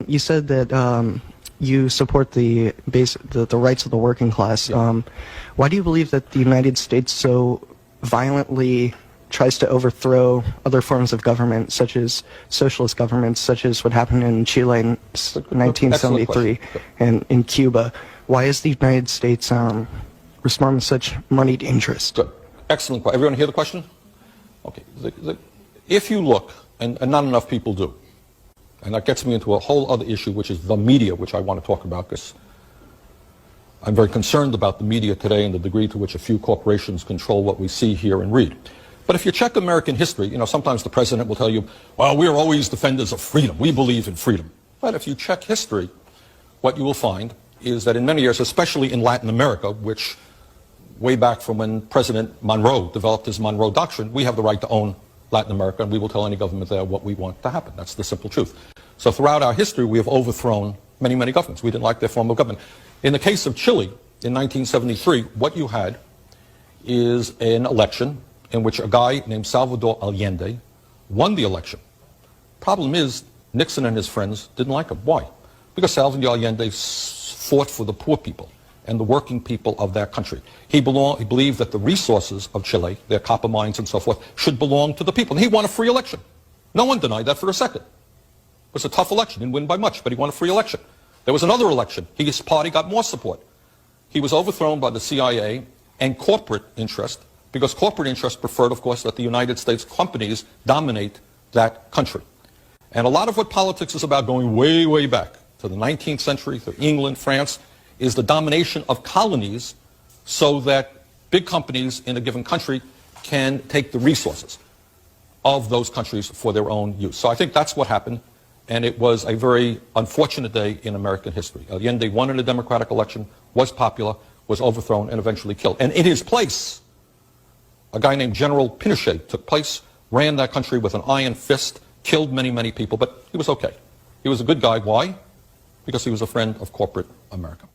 You said that you support the rights of the working class. Yeah. Why do you believe that the United States so violently tries to overthrow other forms of government, such as socialist governments, such as what happened in Chile in 1973 and in Cuba? Why is the United States responding with such moneyed interest? Good. Excellent question. Everyone hear the question? Okay. If you look, and not enough people do, and that gets me into a whole other issue, which is the media, which I want to talk about, because I'm very concerned about the media today and the degree to which a few corporations control what we see, hear, and read. But if you check American history, you know, sometimes the president will tell you, well, we're always defenders of freedom. We believe in freedom. But if you check history, what you will find is that in many years, especially in Latin America, which way back from when President Monroe developed his Monroe Doctrine, we have the right to own Latin America, and we will tell any government there what we want to happen. That's the simple truth. So throughout our history, we have overthrown many, many governments. We didn't like their form of government. In the case of Chile, in 1973, what you had is an election in which a guy named Salvador Allende won the election. Problem is, Nixon and his friends didn't like him. Why? Because Salvador Allende fought for the poor people and the working people of that country. He believed that the resources of Chile, their copper mines and so forth, should belong to the people. And he won a free election. No one denied that for a second. It was a tough election. Didn't win by much, but he won a free election. There was another election. His party got more support. He was overthrown by the CIA and corporate interest, because corporate interest preferred, of course, that the United States companies dominate that country. And a lot of what politics is about, going way, way back to the 19th century, to England, France, is the domination of colonies so that big companies in a given country can take the resources of those countries for their own use. So I think that's what happened, and it was a very unfortunate day in American history. Allende won in a democratic election, was popular, was overthrown, and eventually killed. And in his place, a guy named General Pinochet took place, ran that country with an iron fist, killed many, many people, but he was okay. He was a good guy. Why? Because he was a friend of corporate America.